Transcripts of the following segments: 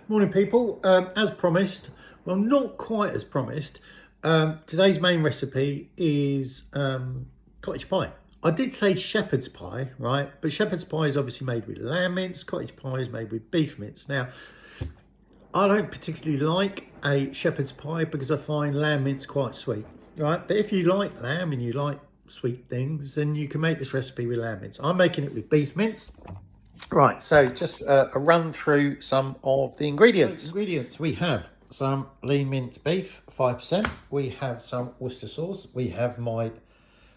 Morning people, as promised, well not quite as promised, today's main recipe is cottage pie. I did say shepherd's pie, right, but shepherd's pie is obviously made with lamb mince, cottage pie is made with beef mince. Now, I don't particularly like a shepherd's pie because I find lamb mince quite sweet, right, but if you like lamb and you like sweet things, then you can make this recipe with lamb mince. I'm making it with beef mince. Right, so just a run through some of the ingredients. We have some lean minced beef, 5%. We have some Worcester sauce. We have my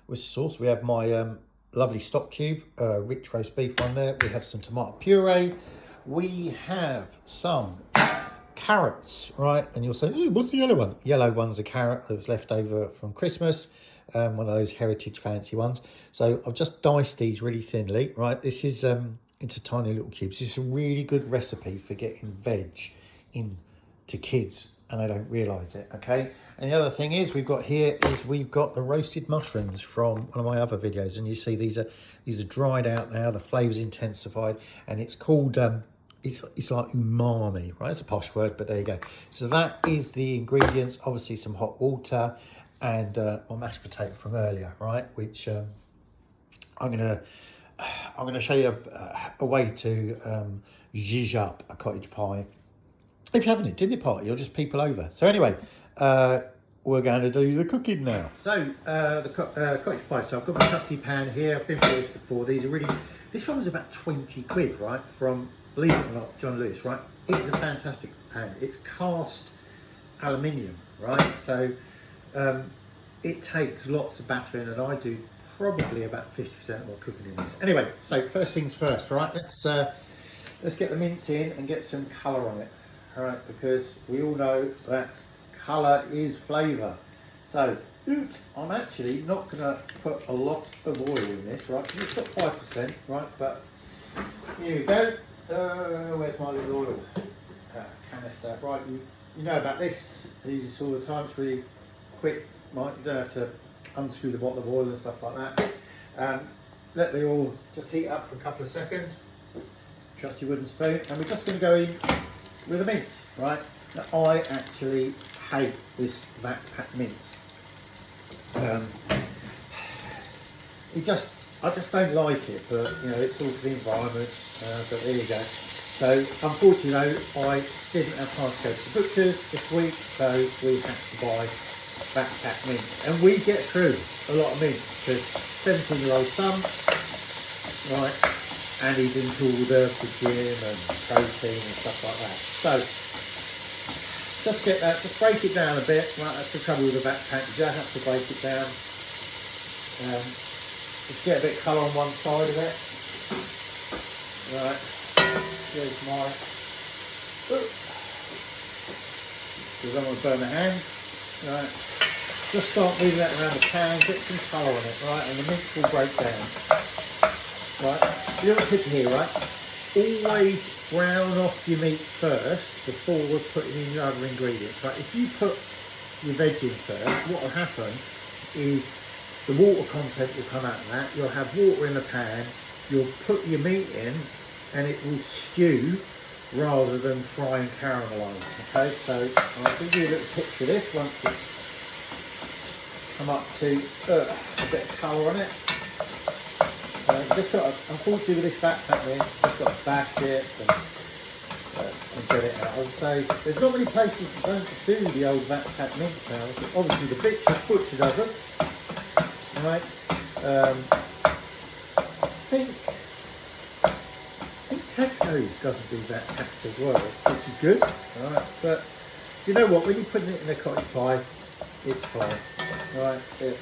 Worcester sauce. We have my lovely stock cube, rich roast beef one there. We have some tomato puree. We have some carrots, right? And you'll say, ooh, what's the yellow one? Yellow one's a carrot that was left over from Christmas. One of those heritage fancy ones. So I've just diced these really thinly, right? This is into tiny little cubes. This is a really good recipe for getting veg into kids and they don't realise it, okay? And the other thing is we've got the roasted mushrooms from one of my other videos, and you see these are dried out now, the flavour's intensified, and it's called it's like umami, right? It's a posh word, but there you go. So that is the ingredients. Obviously some hot water and my mashed potato from earlier, right? Which I'm gonna show you a way to zhuzh up a cottage pie. If you're having a dinner party or just people over. So anyway, we're going to do the cooking now. So the cottage pie. So I've got my trusty pan here. I've been through this before. These are really. This one was about 20 quid, right? From, believe it or not, John Lewis, right? It's a fantastic pan. It's cast aluminium, right? So it takes lots of battering, and I do probably about 50% of my cooking in this. Anyway, so first things first, right? Let's get the mince in and get some colour on it, all right? Because we all know that colour is flavour. So, I'm actually not going to put a lot of oil in this, right? Because it's got 5%, right? But here we go. Where's my little oil canister? Right, you know about this. I use this all the time. It's really quick, right? You don't have to unscrew the bottle of oil and stuff like that. Let the oil just heat up for a couple of seconds. Trusty wooden spoon, and we're just going to go in with the mince, right? Now, I actually hate this backpack mince. I just don't like it, but you know, it's all for the environment. But there you go. So unfortunately, I didn't have time to go to the butcher's this week, so we had to buy backpack mince, and we get through a lot of mince because 17-year-old son, right, and he's into all the gym and protein and stuff like that. So just break it down a bit, right? That's the trouble with the backpack, you don't have to break it down. Just get a bit of colour on one side of it. Right, here's my, because I don't want to burn my hands. Right, just start moving that around the pan, get some colour on it, right, and the mince will break down. Right, the little tip here, right, always brown off your meat first before we're putting in your other ingredients, right? If you put your veg in first, what will happen is the water content will come out of that, you'll have water in the pan, you'll put your meat in, and it will stew rather than fry and caramelise, okay? So I'll give you a little picture of this once it's come up to a bit of colour on it. Just got to, unfortunately with this backpack mince, just got to bash it and get it out. As I say, there's not many places that don't do the old backpack mince now. Obviously the butcher doesn't, right? I think Tesco doesn't do backpack as well, which is good, right? But do you know what? When you're putting it in a cottage pie, it's fine, right? It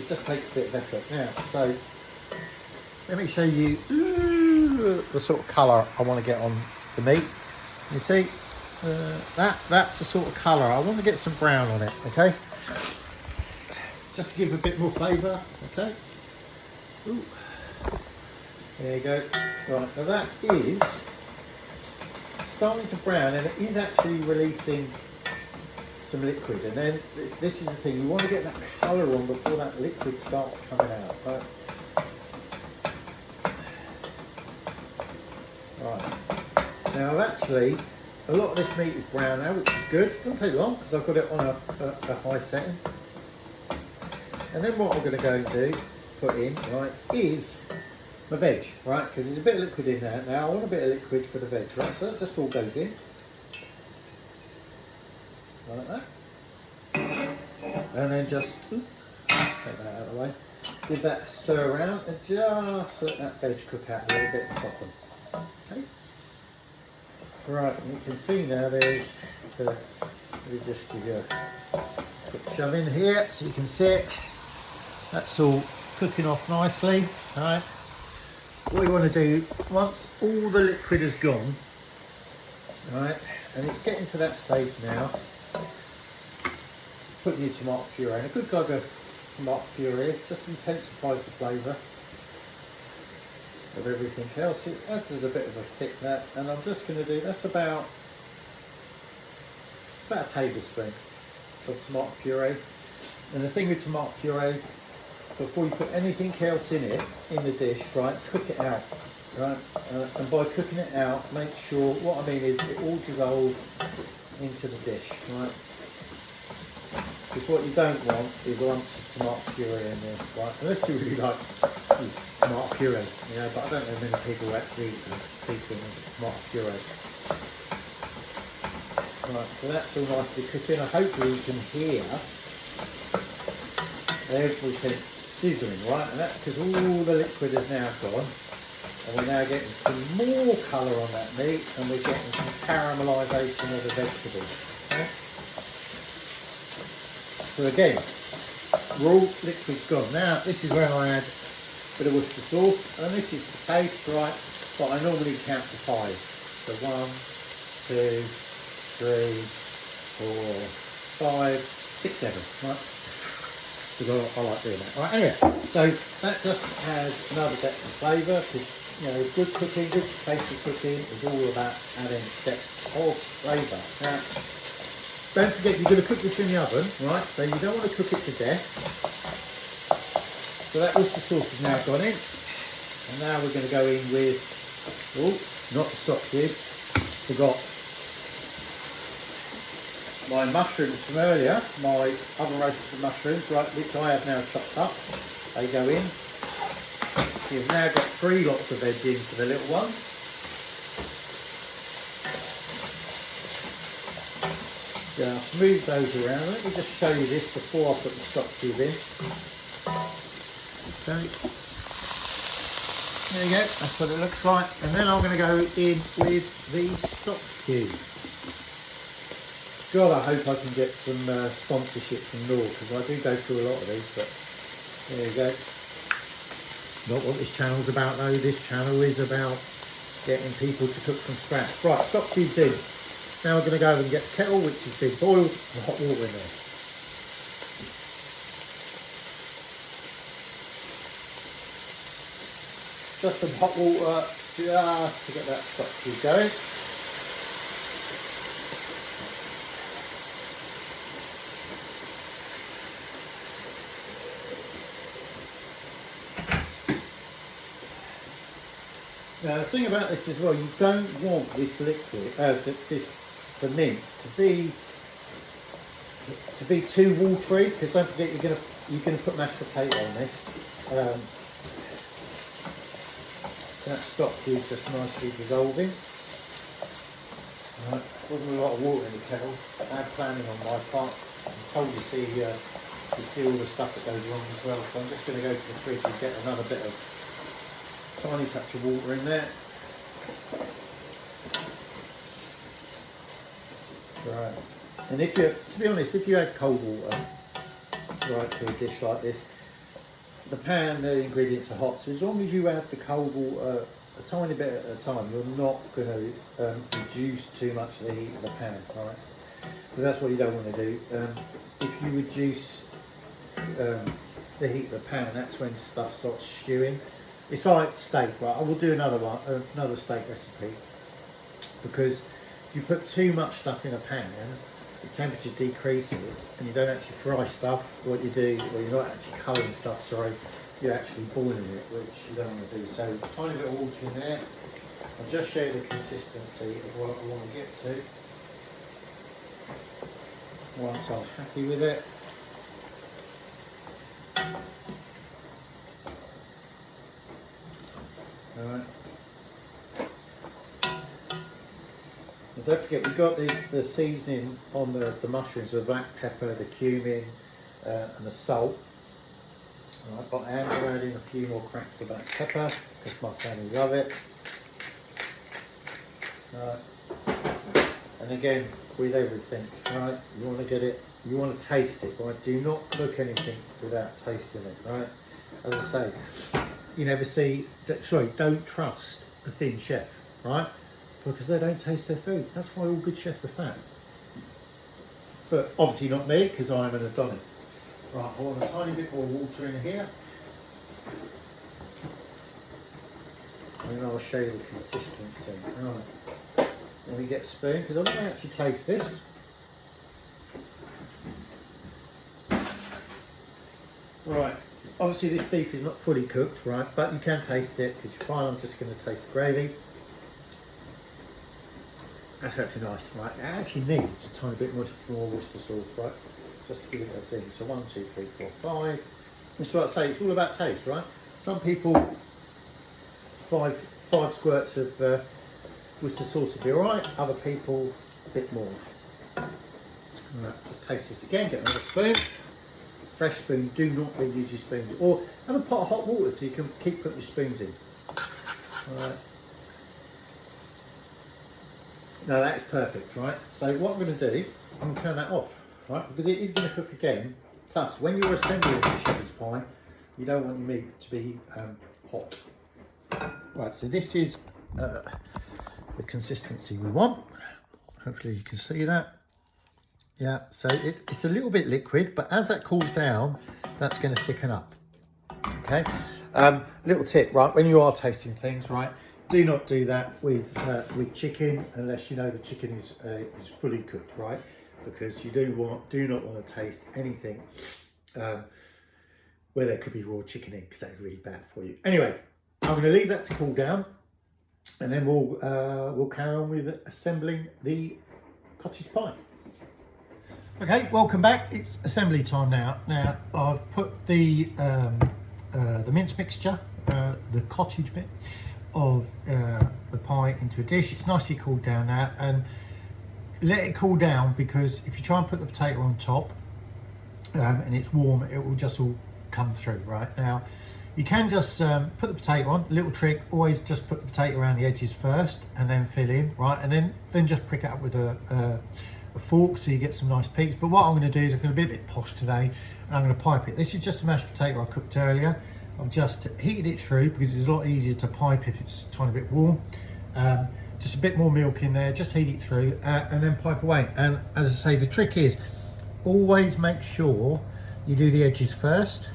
just takes a bit of effort. Now, so let me show you the sort of colour I want to get on the meat. You see, that's the sort of colour. I want to get some brown on it, okay? Just to give a bit more flavour, okay? Ooh. There you go. Right, now that is starting to brown, and it is actually releasing some liquid. And then this is the thing, you want to get that colour on before that liquid starts coming out, right? Right. Now I've actually a lot of this meat is brown now, which is good. It doesn't take long because I've got it on a high setting. And then what I'm going to go and do, put in, right, is my veg, right? Because there's a bit of liquid in there. Now I want a bit of liquid for the veg, right? So that just all goes in. Like that. And then just, take that out of the way. Give that a stir around and just let that veg cook out a little bit and soften. Okay. Right, and you can see now there's the, let me just give you a quick shove in here so you can see it. That's all cooking off nicely, right? What you want to do, once all the liquid has gone, right, and it's getting to that stage now, put your tomato puree in. A good glug of tomato puree just intensifies the flavour of everything else. It adds as a bit of a thickener, and I'm just going to do, that's about a tablespoon of tomato puree. And the thing with tomato puree, before you put anything else in it, in the dish, right, cook it out, right, and by cooking it out, make sure, what I mean is it all dissolves into the dish, right, because what you don't want is lumps of tomato puree in there, right, unless you really like tomato puree, you know, but I don't know many people who actually eat a teaspoon of tomato puree. Right, so that's all nicely cooking. Hopefully you can hear everything sizzling, right, and that's because all the liquid is now gone, and we're now getting some more colour on that meat, and we're getting some caramelisation of the vegetables. Okay? So again, all liquid's gone. Now this is where I add a bit of Worcester sauce, and this is to taste, right, but I normally count to 5. So 1, 2, 3, 4, 5, 6, 7, right? Because I like doing that. Right, anyway, so that just adds another depth of flavour, because, you know, good cooking, good tasty cooking is all about adding depth of flavour. Now, don't forget you're going to cook this in the oven, right, so you don't want to cook it to death. So that Worcester sauce has now gone in, and now we're going to go in with, oh, not the stock cube, forgot. My mushrooms from earlier, my oven roasted mushrooms, right, which I have now chopped up. They go in. So you've now got 3 lots of veg in for the little ones. Just move those around. Let me just show you this before I put the stock cube in. Okay. There you go, that's what it looks like. And then I'm going to go in with the stock cube. God, I hope I can get some sponsorship from Law, because I do go through a lot of these, but there you go. Not what this channel's about though. This channel is about getting people to cook from scratch. Right, stock cubes in. Now we're going to go and get the kettle, which has been boiled, and hot water in there. Just some hot water, just to get that stock cube going. Now the thing about this as well, you don't want this liquid, the mince to be too watery, because don't forget you're gonna put mashed potato on this. So that stock cube's just nicely dissolving. Right, wasn't a lot of water in the kettle. Bad planning on my part. I'm told you see all the stuff that goes wrong as well. So I'm just going to go to the fridge and get another bit of tiny touch of water in there. Right, and if you, to be honest, if you add cold water, right, to a dish like this, the pan, the ingredients are hot, so as long as you add the cold water a tiny bit at a time, you're not going to reduce too much of the heat of the pan, right? Because that's what you don't want to do. If you reduce the heat of the pan, that's when stuff starts stewing. It's like steak, right? I will do another steak recipe, because if you put too much stuff in a pan, the temperature decreases and you don't actually fry stuff. What you do, well, you're not actually colouring stuff, sorry, you're actually boiling it, which you don't want to do. So a tiny bit of water in there, I'll just show you the consistency of what I want to get to. Once I'm happy with it. Alright. And don't forget, we've got the seasoning on the mushrooms, the black pepper, the cumin, and the salt. Alright, but I am going to add in a few more cracks of black pepper because my family love it. Alright. And again, with everything, right? You want to get it, you want to taste it, right? Do not cook anything without tasting it, right? As I say, you never see, don't trust a thin chef, right? Because they don't taste their food. That's why all good chefs are fat. But obviously not me, because I'm an Adonis. Right, I want a tiny bit more water in here. And then I'll show you the consistency. Right. Then we get a spoon, because I want to actually taste this. Right, obviously this beef is not fully cooked, right, but you can taste it, because you find I'm just going to taste the gravy. That's actually nice, right? It actually needs a tiny bit more Worcester sauce, right? Just to give it that zing. So 1, 2, 3, 4, 5. That's what I say, it's all about taste, right? Some people, five squirts of Worcester sauce would be alright, other people, a bit more. Right, let's taste this again, get another spoon. Fresh spoon, do not reuse your spoons. Or have a pot of hot water so you can keep putting your spoons in. Alright. Now that is perfect, right? So what I'm going to do, I'm going to turn that off, right? Because it is going to cook again. Plus, when you're assembling your shepherd's pie, you don't want your meat to be hot. Right, so this is the consistency we want. Hopefully you can see that. Yeah, so it's a little bit liquid, but as that cools down, that's going to thicken up. Okay, little tip, right? When you are tasting things, right, do not do that with chicken unless you know the chicken is fully cooked, right? Because you do not want to taste anything where there could be raw chicken in, because that is really bad for you. Anyway, I'm going to leave that to cool down, and then we'll carry on with assembling the cottage pie. Okay, welcome back. It's assembly time now. Now I've put the mince mixture, the cottage bit of the pie into a dish. It's nicely cooled down now, and let it cool down, because if you try and put the potato on top and it's warm, it will just all come through. Right, now you can just put the potato on. Little trick, always just put the potato around the edges first and then fill in, right, and then just prick it up with a fork so you get some nice peaks. But what I'm going to do is I'm going to be a bit posh today, and I'm going to pipe it. This is just a mashed potato I cooked earlier. I've just heated it through because it's a lot easier to pipe if it's a tiny bit warm. Just a bit more milk in there, just heat it through and then pipe away. And as I say, the trick is always make sure you do the edges first,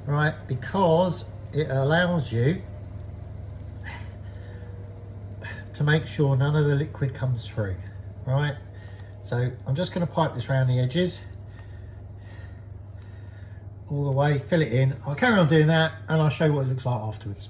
right, because it allows you to make sure none of the liquid comes through, right? So I'm just going to pipe this around the edges all the way, fill it in. I'll carry on doing that and I'll show you what it looks like afterwards.